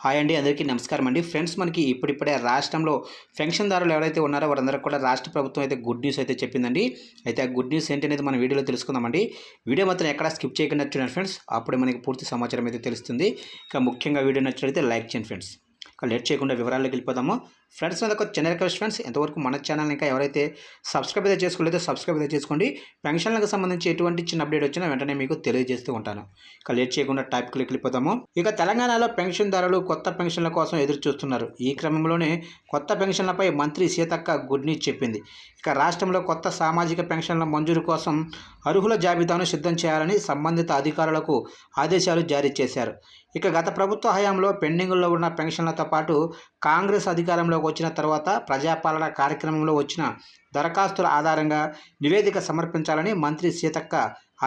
Hi అండి, అందరికీ నమస్కారం అండి. ఫ్రెండ్స్, మనకి ఇప్పుడిప్పుడే రాష్ట్రంలో పెన్షన్దారులు ఎవరైతే ఉన్నారో వారందరికీ కూడా రాష్ట్ర ప్రభుత్వం అయితే గుడ్ న్యూస్ అయితే చెప్పిందండి. అయితే ఆ గుడ్ న్యూస్ ఏంటి అనేది మన వీడియోలో తెలుసుకుందామండి. వీడియో మాత్రం ఎక్కడా స్కిప్ చేయకుండా చూడండి ఫ్రెండ్స్. అప్పుడే మనకి పూర్తి సమాచారం అయితే తెలుస్తుంది. ఇక ముఖ్యంగా వీడియో నచ్చినట్లయితే లైక్ చేయండి ఫ్రెండ్స్. ఇక లేట్ చేయకుండా వివరాల్లోకి వెళ్ళిపోదాము. ఫ్రెండ్స్, నాది ఒక చిన్న రిక్వెస్ట్ ఫ్రెండ్స్, ఎంతవరకు మన ఛానల్ ఇంకా ఎవరైతే సబ్స్క్రైబ్ అయితే చేసుకోలేదో సబ్స్క్రైబ్ అయితే చేసుకోండి. పెన్షన్లకు సంబంధించి ఎటువంటి చిన్న అప్డేట్ వచ్చినా వెంటనే మీకు తెలియజేస్తూ ఉంటాను. ఇక లేట్ చేయకుండా టాపిక్కి వెళ్ళిపోతాము. ఇక తెలంగాణలో పెన్షన్దారులు కొత్త పెన్షన్ల కోసం ఎదురు చూస్తున్నారు. ఈ క్రమంలోనే కొత్త పెన్షన్లపై మంత్రి సీతక్క గుడ్ న్యూస్ చెప్పింది. ఇక రాష్ట్రంలో కొత్త సామాజిక పెన్షన్ల మంజూరు కోసం అర్హుల జాబితాను సిద్ధం చేయాలని సంబంధిత అధికారులకు ఆదేశాలు జారీ చేశారు. ఇక గత ప్రభుత్వ హయాంలో పెండింగుల్లో ఉన్న పెన్షన్లతో పాటు కాంగ్రెస్ అధికారంలోకి వచ్చిన తర్వాత ప్రజాపాలన కార్యక్రమంలో వచ్చిన దరఖాస్తుల ఆధారంగా నివేదిక సమర్పించాలని మంత్రి సీతక్క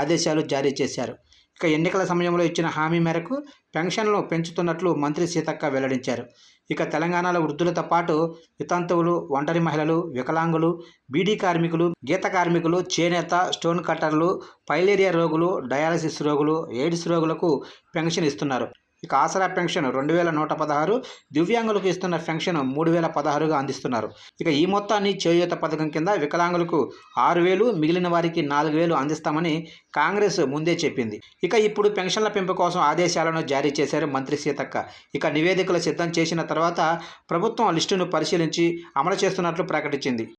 ఆదేశాలు జారీ చేశారు. ఇక ఎన్నికల సమయంలో ఇచ్చిన హామీ మేరకు పెన్షన్లు పెంచుతున్నట్లు మంత్రి సీతక్క వెల్లడించారు. ఇక తెలంగాణలో వృద్ధులతో పాటు వితంతువులు, ఒంటరి మహిళలు, వికలాంగులు, బీడీ కార్మికులు, గీత కార్మికులు, చేనేత, స్టోన్ కట్టర్లు, పైలేరియా రోగులు, డయాలసిస్ రోగులు, ఎయిడ్స్ రోగులకు పెన్షన్ ఇస్తున్నారు. ఇక ఆసరా పెన్షన్ 2116, దివ్యాంగులకు ఇస్తున్న పెన్షన్ 3016గా అందిస్తున్నారు. ఇక ఈ మొత్తాన్ని చేయూత పథకం కింద వికలాంగులకు 6000, మిగిలిన వారికి 4000 అందిస్తామని కాంగ్రెస్ ముందే చెప్పింది. ఇక ఇప్పుడు పెన్షన్ల పెంపు కోసం ఆదేశాలను జారీ చేశారు మంత్రి సీతక్క. ఇక నివేదికలు సిద్ధం చేసిన తర్వాత ప్రభుత్వం లిస్టును పరిశీలించి అమలు చేస్తున్నట్లు ప్రకటించింది.